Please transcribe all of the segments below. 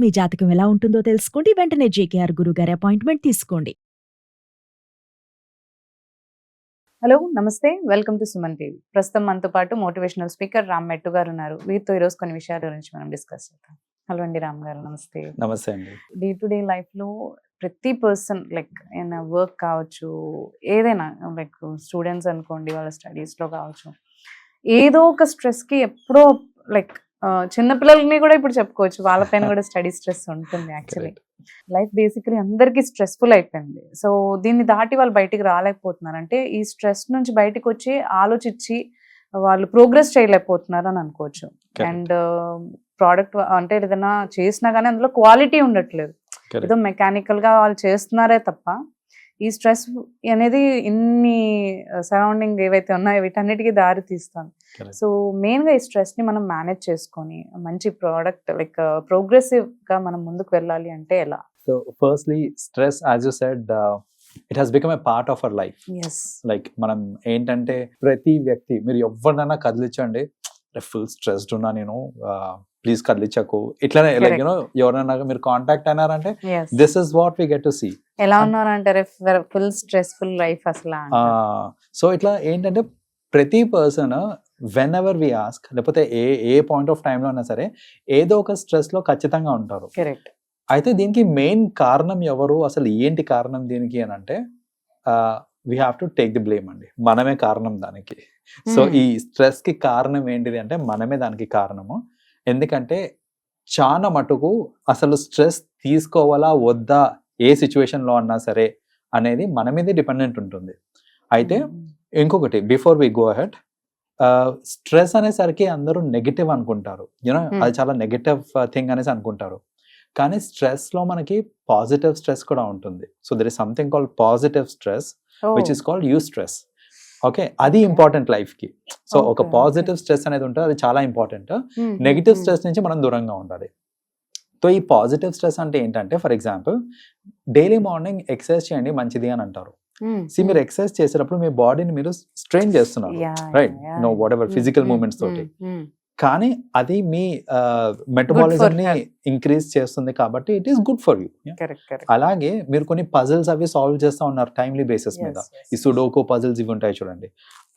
మీ జాతకం ఎలా ఉంటుందో తెలుసుకోండి. వెంటనే జేకేఆర్ గురుగారి అపాయింట్మెంట్ తీసుకోండి. హలో నమస్తే, వెల్కమ్ టు సుమన్ టీవీ. ప్రస్తుతం మనతో పాటు మోటివేషనల్ స్పీకర్ రామ్ మెట్టు గారు ఉన్నారు. వీరితో ఈరోజు కొన్ని విషయాల గురించి మనం డిస్కస్ చేద్దాం. హలో అండి రామ్ గారు, నమస్తే. నమస్తే అండి. డే టు డే లైఫ్ లో ప్రతి పర్సన్ లైక్ ఏమైనా వర్క్ కావచ్చు, ఏదైనా లైక్ స్టూడెంట్స్ అనుకోండి, వాళ్ళ స్టడీస్ లో కావచ్చు, ఏదో ఒక స్ట్రెస్ కి ఎప్పుడో లైక్ చిన్నపిల్లల్ని కూడా ఇప్పుడు చెప్పుకోవచ్చు, వాళ్ళపైన కూడా స్టడీ స్ట్రెస్ ఉంటుంది. యాక్చువల్లీ లైఫ్ బేసికలీ అందరికీ స్ట్రెస్ఫుల్ అయిపోయింది. సో దీన్ని దాటి వాళ్ళు బయటికి రాలేకపోతున్నారు. అంటే ఈ స్ట్రెస్ నుంచి బయటకు వచ్చి ఆలోచించి వాళ్ళు ప్రోగ్రెస్ చేయలేకపోతున్నారు అని అనుకోవచ్చు. అండ్ ప్రోడక్ట్ అంటే ఏదైనా చేసినా కానీ అందులో క్వాలిటీ ఉండట్లేదు. ఏదో మెకానికల్ గా వాళ్ళు చేస్తున్నారే తప్ప ఈ స్ట్రెస్ అనేది ఇన్ని సరౌండింగ్ ఏవైతే ఉన్నాయో వీటన్నిటికీ దారి తీస్తాను. సో మెయిన్ గా ఈ స్ట్రెస్ ని మనం మేనేజ్ చేసుకొని మంచి ప్రోడక్ట్ లైక్ ప్రోగ్రెసివ్ గా మనం ముందుకు వెళ్ళాలి అంటే ఎలా? So firstly stress, as you said, it has become a part of our life. Like మనం ఏంటంటే ప్రతి వ్యక్తి, మీరు ఎవరినైనా కదిలించండి, ఫుల్ స్ట్రెస్డ్ ఉన్నా నేను, ప్లీజ్ కదిలించకు, ఇట్లానే లైక్ యూనో ఎవరైనా మీరు కాంటాక్ట్ అయినారంటే this is what we get to see. ఎలా ఉన్నారంటారు ఫుల్ స్ట్రెస్ఫుల్ లైఫ్ అసలు. సో ఇట్లా ఏంటంటే ప్రతి person whenever we ask, లేకపోతే ఏ పాయింట్ ఆఫ్ టైంలో అయినా సరే ఏదో ఒక స్ట్రెస్ లో ఖచ్చితంగా ఉంటారు. కరెక్ట్. అయితే దీనికి మెయిన్ కారణం ఎవరు, అసలు ఏంటి కారణం దీనికి అని అంటే we have to take the blame అండి. మనమే కారణం దానికి. సో ఈ స్ట్రెస్ కి కారణం ఏంటిది అంటే మనమే దానికి కారణము. ఎందుకంటే చాలా మటుకు అసలు స్ట్రెస్ తీసుకోవాలా వద్దా ఏ సిచ్యువేషన్ లో అన్నా సరే అనేది మన మీదే డిపెండెంట్ ఉంటుంది. అయితే ఇంకొకటి, before we go ahead, stress అనేసరికి అందరూ నెగటివ్ అనుకుంటారు, యూనో అది చాలా నెగటివ్ థింగ్ అనేసి అనుకుంటారు. కానీ స్ట్రెస్ లో మనకి పాజిటివ్ స్ట్రెస్ కూడా ఉంటుంది. So there is something called positive stress which is called eustress. Okay, అది ఇంపార్టెంట్ లైఫ్ కి. సో ఒక పాజిటివ్ స్ట్రెస్ అనేది ఉంటుంది, అది చాలా ఇంపార్టెంట్. నెగిటివ్ స్ట్రెస్ నుంచి మనం దూరంగా ఉండాలి. సో ఈ పాజిటివ్ స్ట్రెస్ అంటే ఏంటంటే, for example daily morning exercise చేయండి మంచిది అని అంటారు. మీరు ఎక్సర్సైజ్ చేసేటప్పుడు మీ బాడీని మీరు స్ట్రెయిన్ చేస్తున్నారు, right? Know what ever physical movements తోటి. కానీ అది మీ మెటబాలిజం ని ఇంక్రీజ్ చేస్తుంది కాబట్టి it is good for you. అలాగే మీరు కొన్ని పజిల్స్ అవి సాల్వ్ చేస్తా ఉన్నారు టైమ్లీ బేసిస్ మీద. ఈ సుడోకో పజిల్స్ ఇవి ఉంటాయి చూడండి.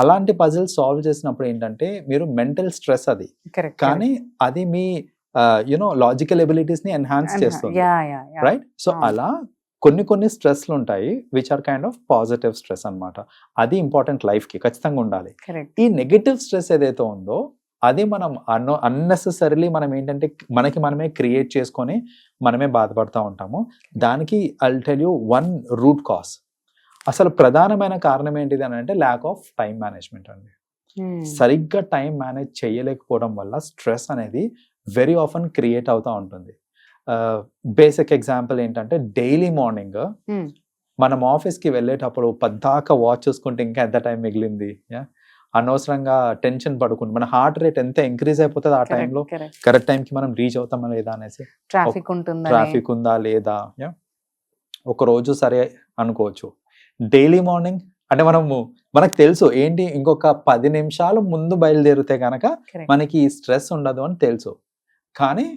అలాంటి పజిల్స్ సాల్వ్ చేసినప్పుడు ఏంటంటే మీరు మెంటల్ స్ట్రెస్ అది, కానీ అది మీ యునో లాజికల్ ఎబిలిటీస్ ని ఎన్హాన్స్ చేస్తుంది, రైట్? సో అలా కొన్ని స్ట్రెస్లు ఉంటాయి which are kind of positive stress అన్నమాట. అది ఇంపార్టెంట్ లైఫ్ కి ఖచ్చితంగా ఉండాలి. ఈ నెగటివ్ స్ట్రెస్ ఏదైతే ఉందో అది మనం అన్నెసెసరీలీ మనం ఏంటంటే మనకి మనమే క్రియేట్ చేసుకొని మనమే బాధపడతా ఉంటాము. దానికి I'll tell you one root cause. అసలు ప్రధానమైన కారణం ఏంటిది అని అంటే ల్యాక్ ఆఫ్ టైం మేనేజ్మెంట్ అండి. సరిగ్గా టైం మేనేజ్ చేయలేకపోవడం వల్ల స్ట్రెస్ అనేది వెరీ ఆఫన్ క్రియేట్ అవుతూ ఉంటుంది. బేసిక్ ఎగ్జాంపుల్ ఏంటంటే డైలీ మార్నింగ్ మనం ఆఫీస్కి వెళ్ళేటప్పుడు పద్దాకా వాచ్ చూసుకుంటే ఇంకా ఎంత టైం మిగిలింది, అనవసరంగా టెన్షన్ పడుకుంటు మన హార్ట్ రేట్ ఎంత ఇంక్రీజ్ అయిపోతుంది ఆ టైంలో, కరెక్ట్ టైంకి మనం రీచ్ అవుతామా లేదా అనేసి, ట్రాఫిక్ ఉందా లేదా. ఒక రోజు సరే అనుకోవచ్చు. డైలీ మార్నింగ్ అంటే మనకు తెలుసు ఏంటి, ఇంకొక 10 నిమిషాలు ముందు బయలుదేరితే కనుక మనకి ఈ స్ట్రెస్ ఉండదు అని తెలుసు, కానీ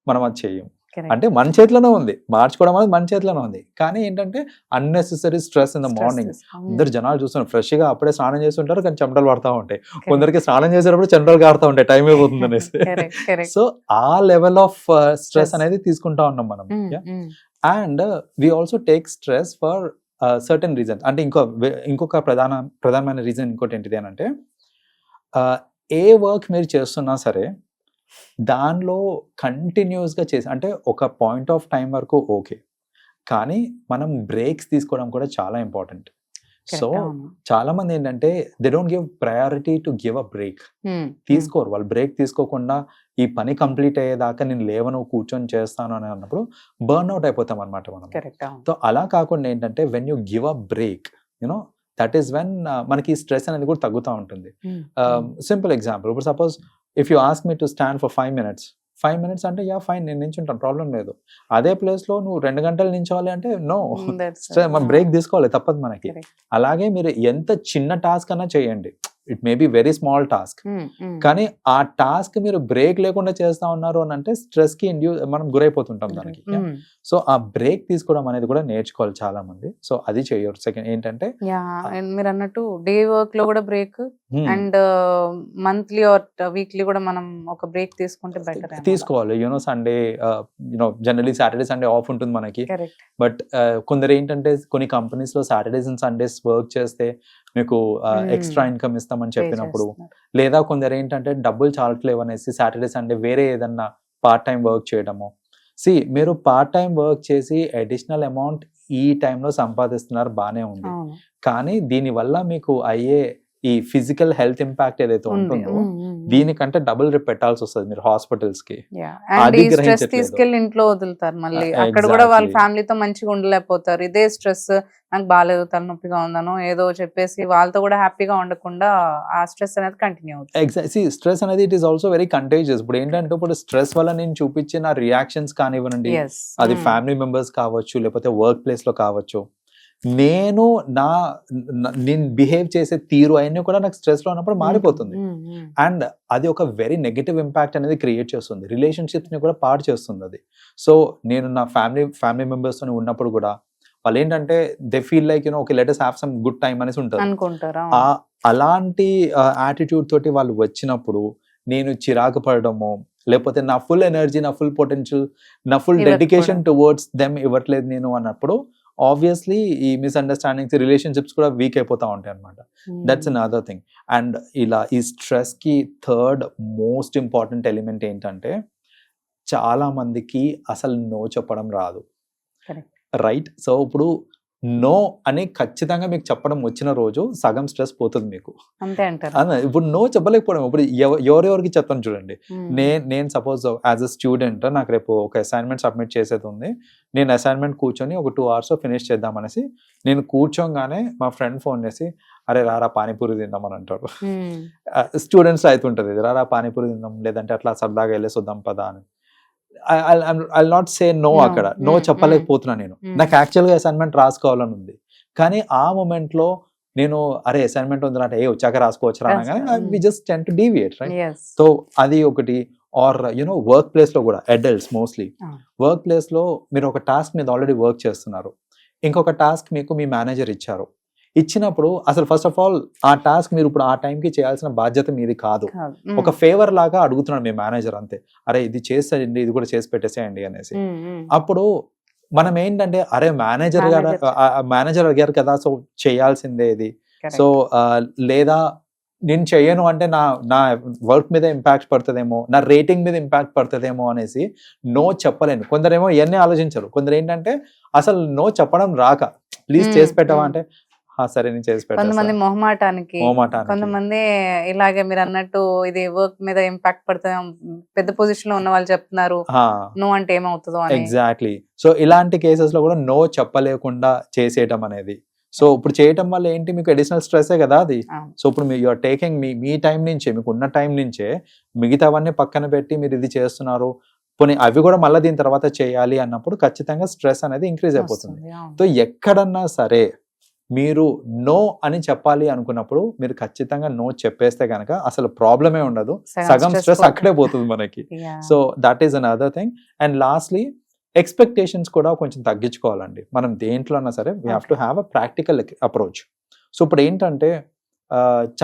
మనం అది చెయ్యం. అంటే మన చేతిలోనే ఉంది, మార్చుకోవడం అనేది మన చేతిలోనే ఉంది. కానీ ఏంటంటే unnecessary stress in the morning. అందరు జనాలు చూస్తున్నారు ఫ్రెష్ గా అప్పుడే స్నానం చేస్తుంటారు కానీ చెమటలు పడతా ఉంటాయి. కొందరికి స్నానం చేసేటప్పుడు చెమటలు కారుతా ఉంటాయి, టైం అయిపోతుంది అనేసి. సో ఆ లెవెల్ ఆఫ్ స్ట్రెస్ అనేది తీసుకుంటా ఉన్నాం మనం. And we also take stress for certain reasons. అంటే ఇంకొక ప్రధానమైన రీజన్ ఇంకోటి ఏంటిది అని అంటే, ఏ వర్క్ మీరు చేస్తున్నా సరే దానిలో కంటిన్యూస్గా చేసి, అంటే ఒక పాయింట్ ఆఫ్ టైం వరకు ఓకే, కానీ మనం బ్రేక్స్ తీసుకోవడం కూడా చాలా ఇంపార్టెంట్. సో చాలా మంది ఏంటంటే they don't give priority to give a break. తీసుకోరు వాళ్ళు. బ్రేక్ తీసుకోకుండా ఈ పని కంప్లీట్ అయ్యేదాకా నేను లేవను కూర్చొని చేస్తాను అని అన్నప్పుడు బర్న్ అవుట్ అయిపోతాం అనమాట మనం. సో అలా కాకుండా ఏంటంటే when you give a break, you know that is when మనకి స్ట్రెస్ అనేది కూడా తగ్గుతూ ఉంటుంది. సింపుల్ ఎగ్జాంపుల్, ఇప్పుడు suppose if you ask me to stand for 5 minutes, 5 minutes అంటే యా ఫైన్, నేను నించుంటాను, ప్రాబ్లం లేదు. అదే ప్లేస్ లో నువ్వు 2 గంటలు నించోవాలి అంటే నో, మనం బ్రేక్ తీసుకోవాలి, తప్పదు మనకి. అలాగే మీరు ఎంత చిన్న టాస్క్ అన్నా చేయండి, it may be very small task, కానీ ఆ టాస్క్ మీరు బ్రేక్ లేకుండా చేస్తా ఉన్నారు అని అంటే స్ట్రెస్ కి మనం గురైపోతుంటాం దానికి. సో ఆ బ్రేక్ తీసుకోవడం అనేది కూడా నేర్చుకోవాలి చాలా మంది. సో అది చేయరు. సెకండ్ ఏంటంటే మీరు అన్నట్టు డే వర్క్ లో కూడా break, and monthly or weekly కూడా మనం ఒక బ్రేక్ తీసుకుంటే బెటర్ తీసుకోవాలి. Sunday generally Saturday Sunday off ఉంటుంది మనకి, బట్ కొందరు ఏంటంటే కొన్ని కంపెనీస్ లో సాటర్డేస్ అండ్ సండేస్ వర్క్ చేస్తే మీకు ఎక్స్ట్రా ఇన్కమ్ ఇస్తామని చెప్పినప్పుడు, లేదా కొందరు ఏంటంటే డబ్బులు చాలట్లేవు అనేసి సాటర్డే సండే వేరే ఏదన్నా పార్ట్ టైం వర్క్ చేయడము. మీరు పార్ట్ టైం వర్క్ చేసి అడిషనల్ అమౌంట్ ఈ టైంలో సంపాదిస్తున్నారు, బానే ఉంది, కానీ దీని వల్ల మీకు అయ్యే ఈ ఫిజికల్ హెల్త్ ఇంపాక్ట్ ఏదైతే ఉంటుందో దీనికంటే డబుల్ పెట్టాల్సి వస్తుంది మీరు హాస్పిటల్స్ కి. స్ట్రెస్ తీసుకెళ్లి ఇంట్లో వదులుతారు, మళ్ళీ అక్కడ కూడా వాళ్ళ ఫ్యామిలీతో మంచిగా ఉండలేకపోతారు. ఇదే స్ట్రెస్ నాకు బాగాలేదు, తలనొప్పిగా ఉందనో ఏదో చెప్పేసి వాళ్ళతో కూడా హ్యాపీగా ఉండకుండా ఆ స్ట్రెస్ అనేది కంటిన్యూ అవుతుంది. ఎగ్జాక్ట్లీ, స్ట్రెస్ అనేది it is also very contagious. ఇప్పుడు ఏంటంటే ఇప్పుడు స్ట్రెస్ వల్ల నేను చూపించిన రియాక్షన్స్ కానివ్వండి, అది ఫ్యామిలీ మెంబర్స్ కావచ్చు, లేకపోతే వర్క్ ప్లేస్ లో కావచ్చు, నేను బిహేవ్ చేసే తీరు అవన్నీ కూడా నాకు స్ట్రెస్ లో ఉన్నప్పుడు మారిపోతుంది. అండ్ అది ఒక వెరీ నెగటివ్ ఇంపాక్ట్ అనేది క్రియేట్ చేస్తుంది, రిలేషన్షిప్స్ ని కూడా పాడు చేస్తుంది అది. సో నేను నా ఫ్యామిలీ మెంబర్స్ తో ఉన్నప్పుడు కూడా వాళ్ళు ఏంటంటే they feel like okay let us have some good time అనేసి ఉంటారు. అలాంటి యాటిట్యూడ్ తోటి వాళ్ళు వచ్చినప్పుడు నేను చిరాకు పడడము, లేకపోతే నా ఫుల్ ఎనర్జీ, నా ఫుల్ పొటెన్షియల్, నా ఫుల్ డెడికేషన్ టువర్డ్స్ దెమ్ ఇవ్వట్లేదు నేను అన్నప్పుడు ఆబ్వియస్లీ ఈ మిస్అండర్స్టాండింగ్స్, రిలేషన్షిప్స్ కూడా వీక్ అయిపోతా ఉంటాయి అనమాట. That's another thing. అండ్ ఇలా ఈ స్ట్రెస్ కి థర్డ్ మోస్ట్ ఇంపార్టెంట్ ఎలిమెంట్ ఏంటంటే చాలా మందికి అసలు నో చెప్పడం రాదు, రైట్? సో ఇప్పుడు నో అని ఖచ్చితంగా మీకు చెప్పడం వచ్చిన రోజు సగం స్ట్రెస్ పోతుంది మీకు. ఇప్పుడు నో చెప్పలేకపోవడం, ఇప్పుడు ఎవరెవరికి చెప్తాను చూడండి. నేను సపోజ్ యాజ్ అ స్టూడెంట్ నాకు రేపు ఒక అసైన్మెంట్ సబ్మిట్ చేసేది ఉంది, నేను అసైన్మెంట్ కూర్చొని ఒక 2 hours ఫినిష్ చేద్దాం అనేసి నేను కూర్చోగానే మా ఫ్రెండ్ ఫోన్ చేసి అరే రారా పానీపూరి తిందామని అంటాడు. స్టూడెంట్స్ అవుతుంటది, రారా పానీపూరి తిందాం, లేదంటే అట్లా సరదాగా వెళ్ళేసి వద్దాం పదా అని. I'll not say no అక్కడ, నో చెప్పలేకపోతున్నా నేను. నాకు యాక్చువల్ గా అసైన్మెంట్ రాసుకోవాలని ఉంది, కానీ ఆ మూమెంట్ లో నేను అరే అసైన్మెంట్ ఉంది అంటే వచ్చాక రాసుకోవచ్చు రానగానే we just tend to deviate, right? So అది ఒకటి. ఆర్ వర్క్ ప్లేస్ లో కూడా అడల్ట్స్ మోస్ట్లీ వర్క్ ప్లేస్ లో మీరు ఒక టాస్క్ మీద ఆల్రెడీ వర్క్ చేస్తున్నారు, ఇంకొక టాస్క్ మీకు మీ మేనేజర్ ఇచ్చినప్పుడు అసలు ఫస్ట్ ఆఫ్ ఆల్ ఆ టాస్క్ మీరు ఇప్పుడు ఆ టైంకి చేయాల్సిన బాధ్యత మీది కాదు, ఒక ఫేవర్ లాగా అడుగుతున్నాడు మీ మేనేజర్ అంతే, అరే ఇది చేసేయండి, ఇది కూడా చేసి పెట్టేసేయండి అనేసి. అప్పుడు మనం ఏంటంటే అరే మేనేజర్ అడిగారు కదా సో చేయాల్సిందే ఇది. సో లేదా నేను చెయ్యను అంటే నా వర్క్ మీద ఇంపాక్ట్ పడుతుందేమో, నా రేటింగ్ మీద ఇంపాక్ట్ పడుతుందేమో అనేసి నో చెప్పలేను. కొందరేమో ఇవన్నీ ఆలోచించరు, కొందరు ఏంటంటే అసలు నో చెప్పడం రాక ప్లీజ్ చేసి పెట్టవా అంటే సరే నేను చేసి పెట్టాను. కొంతమంది మొహమాటానికి, కొంతమంది ఇలాగే మీరు అన్నట్టు ఇది వర్క్ మీద ఇంపాక్ట్ పడుతుంది, పెద్ద పొజిషన్ లో ఉన్న వాళ్ళు చెప్తున్నారు నో అంటే ఏమవుతుందో. ఎగ్జాక్ట్లీ. సో ఇలాంటి కేసెస్ లో కూడా నో చెప్పలేకుండా చేసేయటం అనేది, సో ఇప్పుడు చేయటం వల్ల ఏంటి మీకు అడిషనల్ స్ట్రెస్సే కదా అది. సో ఇప్పుడు యూఆర్ టేకింగ్ మీ టైం నుంచే, మీకు ఉన్న టైం నుంచే మిగతావన్నీ పక్కన పెట్టి మీరు ఇది చేస్తున్నారు, పోనీ అవి కూడా మళ్ళీ దీని తర్వాత చేయాలి అన్నప్పుడు ఖచ్చితంగా స్ట్రెస్ అనేది ఇంక్రీజ్ అయిపోతుంది. సో ఎక్కడన్నా సరే మీరు నో అని చెప్పాలి అనుకున్నప్పుడు మీరు ఖచ్చితంగా నో చెప్పేస్తే కనుక అసలు ప్రాబ్లమే ఉండదు, సగం స్ట్రెస్ అక్కడే పోతుంది మనకి. So that is another thing. And lastly expectations కూడా కొంచెం తగ్గించుకోవాలండి. మనం దేంట్లో అన్నా సరే we have to have a practical approach. So ఇప్పుడు ఏంటంటే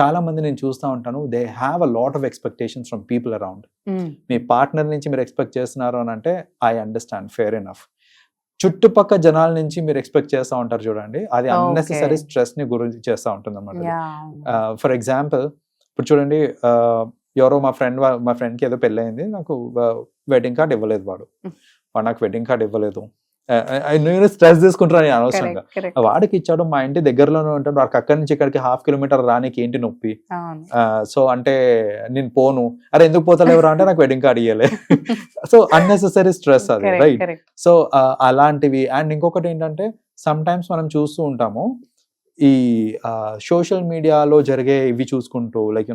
చాలా మంది నేను చూస్తూ ఉంటాను, they have a lot of expectations from people around. Me partner నుంచి మీరు ఎక్స్పెక్ట్ చేస్తున్నారు అని అంటే ఐ అండర్స్టాండ్, ఫేర్ ఎనఫ్. చుట్టుపక్కల జనాల నుంచి మీరు ఎక్స్పెక్ట్ చేస్తూ ఉంటారు చూడండి, అది అన్నెసెసరీ స్ట్రెస్ ని గురించి చేస్తూ ఉంటుంది అన్నమాట. ఫర్ ఎగ్జాంపుల్ ఇప్పుడు చూడండి, ఎవరో మా ఫ్రెండ్ కి ఏదో పెళ్ళయింది, నాకు వెడ్డింగ్ కార్డ్ ఇవ్వలేదు, వాడు నాకు వెడ్డింగ్ కార్డ్ ఇవ్వలేదు, నేను స్ట్రెస్ తీసుకుంటాను అనవసరంగా. వాడికి ఇచ్చాడు, మా ఇంటి దగ్గరలోనే ఉంటాడు, వాడికి అక్కడి నుంచి ఇక్కడికి 1/2 kilometer రానికి ఏంటి నొప్పి, సో అంటే నేను పోను, అరే ఎందుకు పోతలేవురా అంటే నాకు వెడ్డింగ్ కార్డ్ ఇవ్వలే. సో అన్నెసెసరీ స్ట్రెస్ అది, రైట్? సో అలాంటివి. అండ్ ఇంకొకటి ఏంటంటే సమ్ టైమ్స్ మనం చూస్తూ ఉంటాము ఈ సోషల్ మీడియాలో జరిగే ఇవి చూసుకుంటూ, లైక్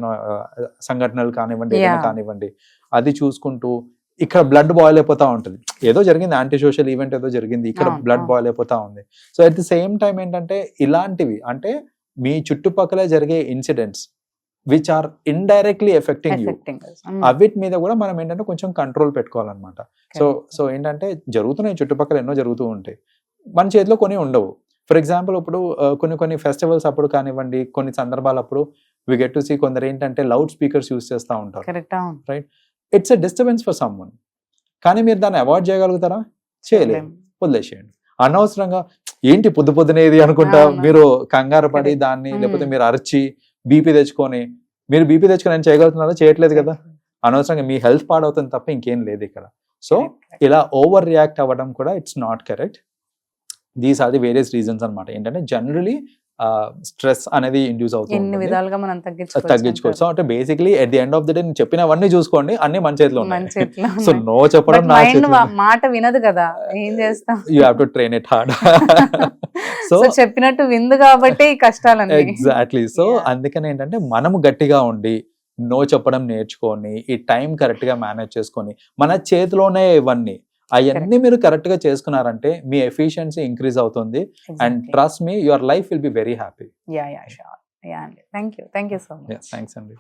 సంఘటనలు కానివ్వండి, ఏదైనా కానివ్వండి, అది చూసుకుంటూ ఇక్కడ బ్లడ్ బాయిల్ అయిపోతా ఉంటుంది, ఏదో జరిగింది యాంటీ సోషల్ ఈవెంట్ ఏదో జరిగింది, ఇక్కడ బ్లడ్ బాయిల్ అయిపోతా ఉంది. So at the same time ఏంటంటే ఇలాంటివి అంటే మీ చుట్టుపక్కల జరిగే incidents which are indirectly affecting you, affecting అవిటి మీద కూడా మనం ఏంటంటే కొంచెం కంట్రోల్ పెట్టుకోవాలన్నమాట. సో ఏంటంటే జరుగుతున్నాయి చుట్టుపక్కల ఎన్నో జరుగుతూ ఉంటాయి, మన చేతిలో కొన్ని ఉండవు. ఫర్ ఎగ్జాంపుల్ ఇప్పుడు కొన్ని ఫెస్టివల్స్ అప్పుడు కానివ్వండి, కొన్ని సందర్భాలు అప్పుడు వి గెట్ టు సీ కొందరు ఏంటంటే లౌడ్ స్పీకర్స్ యూస్ చేస్తూ ఉంటారు. Correct. It's a disturbance for someone, కానీ మీరు దాన్ని అవాయిడ్ చేయగలుగుతారా? చేయలేము, వదిలేసేయండి. అనవసరంగా ఏంటి పొద్దునేది అనుకుంటా అవును. మీరు కంగారు పడి దాన్ని, Hmm. లేకపోతే మీరు అరిచి బీపీ తెచ్చుకొని ఏం చేయగలుగుతున్నారో? చేయట్లేదు కదా. అనవసరంగా మీ హెల్త్ పాడవుతుంది తప్ప ఇంకేం లేదు ఇక్కడ. సో ఇలా ఓవర్ రియాక్ట్ అవ్వడం కూడా it's not correct. These are the various reasons అన్నమాట. ఏంటంటే జనరలీ స్ట్రెస్ అనేది ఇండ్యూస్ ఎన్ని అవుతుంది, విధాలుగా మనం తగ్గించుకోవచ్చు. సో అంటే basically at the end of the day నేను చెప్పినవన్నీ చూసుకోండి, అన్ని మన చేతిలో మన ఉన్నాయి. చేతిలో సో నో చెప్పడం నా మైండ్ చేతిలో, మాట వినదు కదా, ఏం చేస్తాం. You have to train it hard. So చెప్పినట్టు విందు కాబట్టి ఈ కష్టాలన్నీ. ఎగ్జాక్ట్లీ. So Yeah. అందుకని ఏంటంటే మనము గట్టిగా ఉండి నో చెప్పడం నేర్చుకొని, ఈ టైం కరెక్ట్ గా మేనేజ్ చేసుకొని, మన చేతిలోనే ఇవన్నీ అవన్నీ మీరు కరెక్ట్ గా చేసుకున్నారంటే మీ ఎఫిషియన్సీ ఇంక్రీజ్ అవుతుంది. And trust me, your life will be very happy. Yeah sure. Yeah అండి, thank you so much. Thanks అండి.